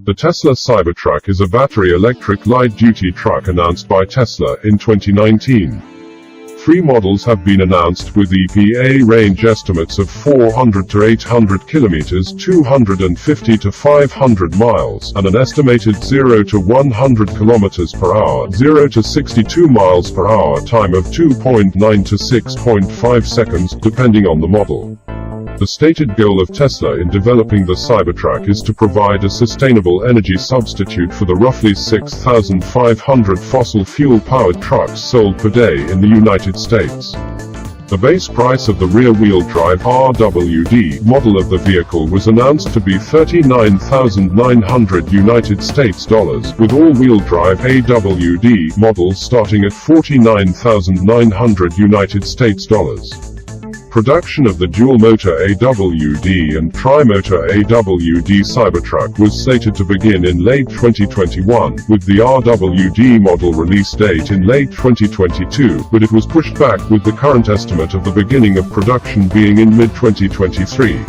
The Tesla Cybertruck is a battery-electric light-duty truck announced by Tesla in 2019. 3 models have been announced with EPA range estimates of 400 to 800 kilometers, 250 to 500 miles, and an estimated 0 to 100 kilometers per hour, 0 to 62 miles per hour time of 2.9 to 6.5 seconds, depending on the model. The stated goal of Tesla in developing the Cybertruck is to provide a sustainable energy substitute for the roughly 6,500 fossil fuel-powered trucks sold per day in the United States. The base price of the rear-wheel drive RWD model of the vehicle was announced to be $39,900 United States dollars, with all-wheel drive AWD models starting at $49,900 United States dollars. Production of the dual-motor AWD and tri-motor AWD Cybertruck was slated to begin in late 2021, with the RWD model release date in late 2022, but it was pushed back with the current estimate of the beginning of production being in mid-2023.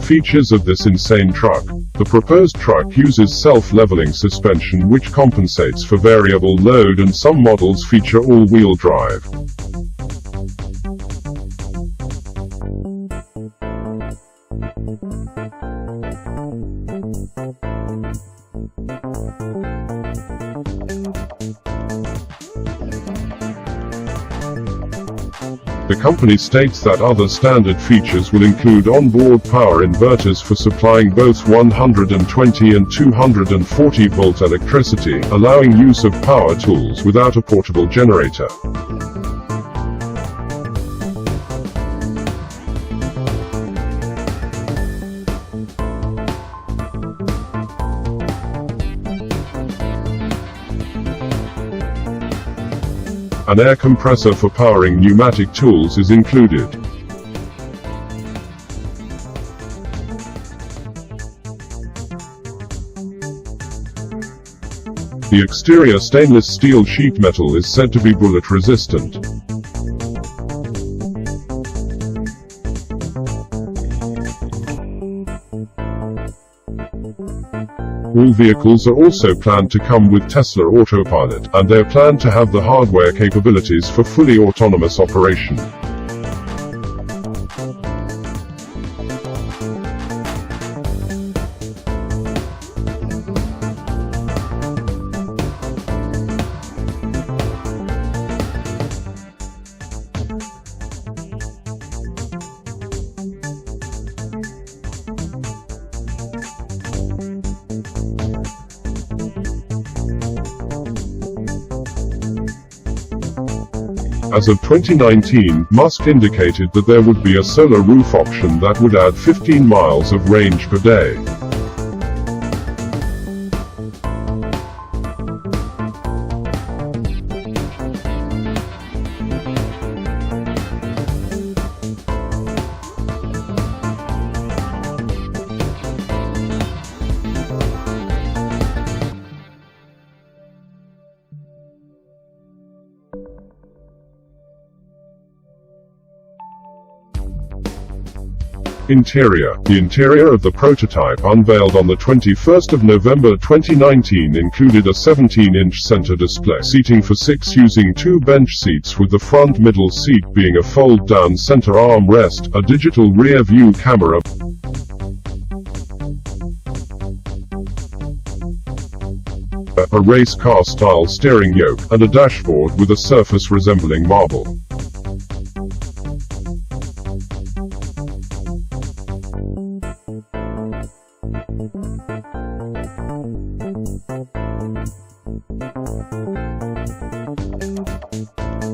Features of this insane truck. The proposed truck uses self-leveling suspension which compensates for variable load, and some models feature all-wheel drive. The company states that other standard features will include onboard power inverters for supplying both 120 and 240 volt electricity, allowing use of power tools without a portable generator. An air compressor for powering pneumatic tools is included. The exterior stainless steel sheet metal is said to be bullet resistant. All vehicles are also planned to come with Tesla Autopilot, and they are planned to have the hardware capabilities for fully autonomous operation. As of 2019, Musk indicated that there would be a solar roof option that would add 15 miles of range per day. Interior. The interior of the prototype unveiled on the 21st of November 2019 included a 17-inch center display, seating for 6 using 2 bench seats with the front middle seat being a fold-down center armrest, a digital rear-view camera, a race car-style steering yoke, and a dashboard with a surface resembling marble.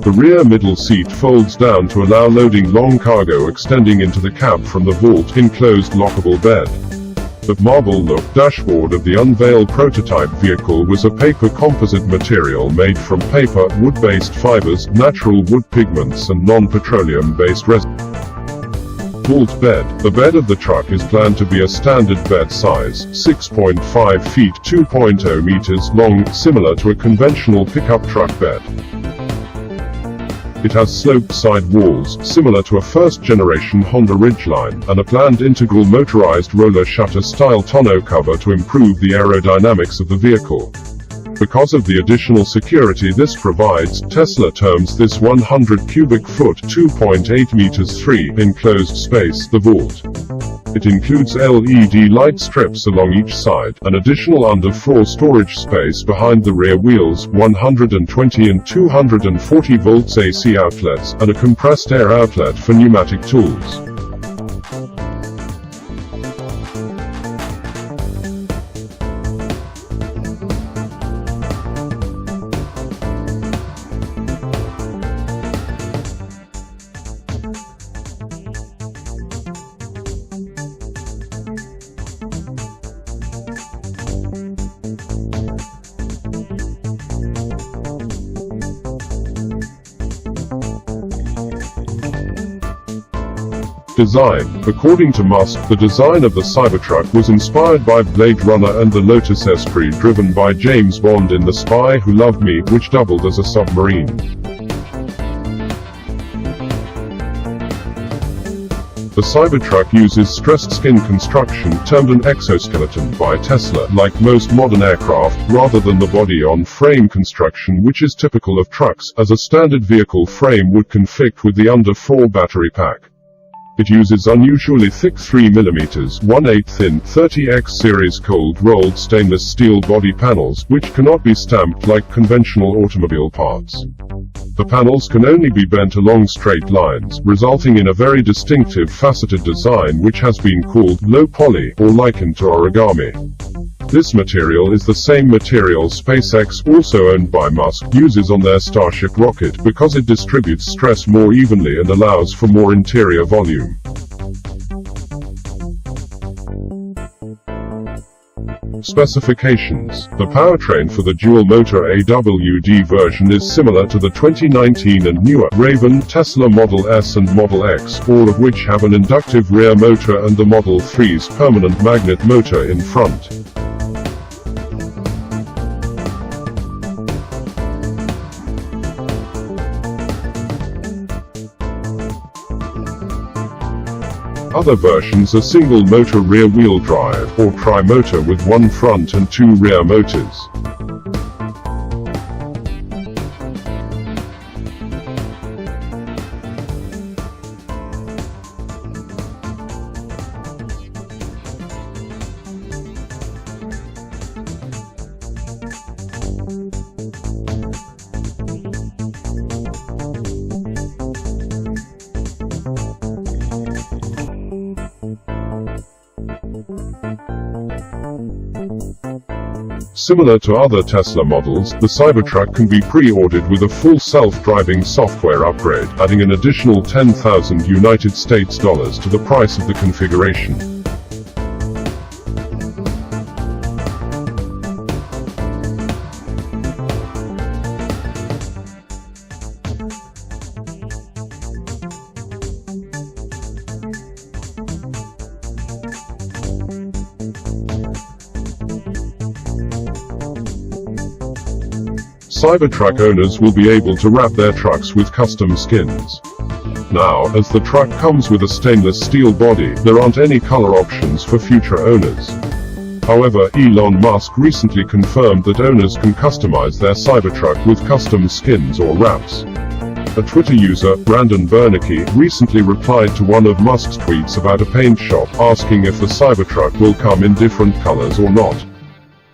The rear middle seat folds down to allow loading long cargo extending into the cab from the vault-enclosed lockable bed. The marble-look dashboard of the unveiled prototype vehicle was a paper composite material made from paper, wood-based fibers, natural wood pigments and non-petroleum-based resin. Vault bed. The bed of the truck is planned to be a standard bed size, 6.5 feet 2.0 meters long, similar to a conventional pickup truck bed. It has sloped side walls, similar to a first-generation Honda Ridgeline, and a planned integral motorized roller shutter-style tonneau cover to improve the aerodynamics of the vehicle. Because of the additional security this provides, Tesla terms this 100 cubic foot 2.8 meters free enclosed space the vault. It includes LED light strips along each side, an additional underfloor storage space behind the rear wheels, 120 and 240 volts AC outlets, and a compressed air outlet for pneumatic tools. Design. According to Musk, the design of the Cybertruck was inspired by Blade Runner and the Lotus Esprit driven by James Bond in The Spy Who Loved Me, which doubled as a submarine. The Cybertruck uses stressed skin construction, termed an exoskeleton by Tesla, like most modern aircraft, rather than the body-on-frame construction which is typical of trucks, as a standard vehicle frame would conflict with the under-4 battery pack. It uses unusually thick 3mm 1/8 thin 30X series cold-rolled stainless steel body panels, which cannot be stamped like conventional automobile parts. The panels can only be bent along straight lines, resulting in a very distinctive faceted design which has been called low poly, or likened to origami. This material is the same material SpaceX, also owned by Musk, uses on their Starship rocket, because it distributes stress more evenly and allows for more interior volume. Specifications. The powertrain for the dual-motor AWD version is similar to the 2019 and newer Raven, Tesla Model S and Model X, all of which have an inductive rear motor and the Model 3's permanent magnet motor in front. Other versions are single-motor rear-wheel drive, or tri-motor with one front and two rear motors. Similar to other Tesla models, the Cybertruck can be pre-ordered with a full self-driving software upgrade, adding an additional $10,000 United States dollars to the price of the configuration. Cybertruck owners will be able to wrap their trucks with custom skins. Now, as the truck comes with a stainless steel body, there aren't any color options for future owners. However, Elon Musk recently confirmed that owners can customize their Cybertruck with custom skins or wraps. A Twitter user, Brandon Bernanke, recently replied to one of Musk's tweets about a paint shop, asking if the Cybertruck will come in different colors or not.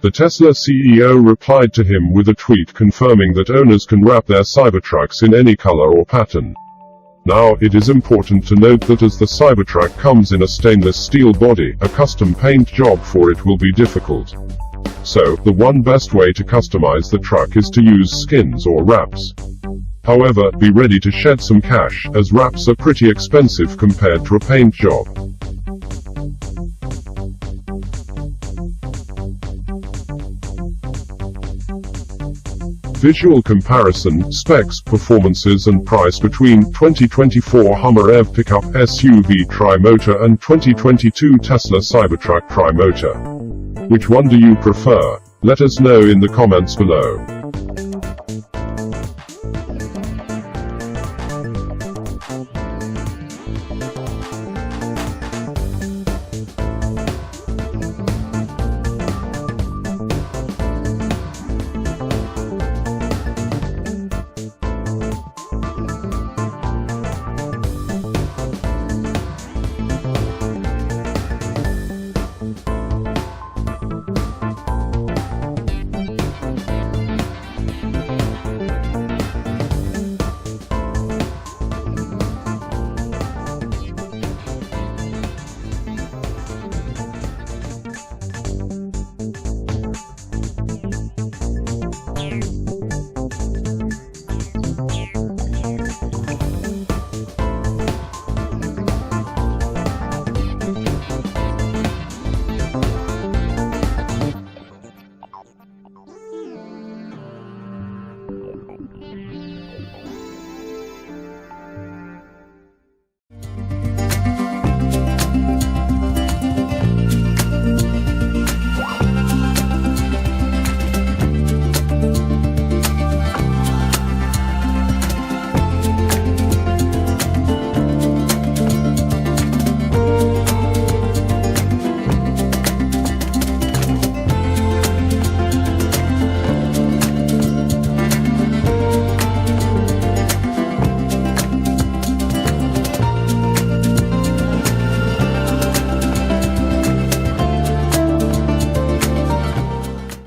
The Tesla CEO replied to him with a tweet confirming that owners can wrap their Cybertrucks in any color or pattern. Now, it is important to note that as the Cybertruck comes in a stainless steel body, a custom paint job for it will be difficult. So, the one best way to customize the truck is to use skins or wraps. However, be ready to shed some cash, as wraps are pretty expensive compared to a paint job. Visual comparison, specs, performances and price between 2024 Hummer EV pickup SUV tri-motor and 2022 Tesla Cybertruck tri-motor. Which one do you prefer? Let us know in the comments below.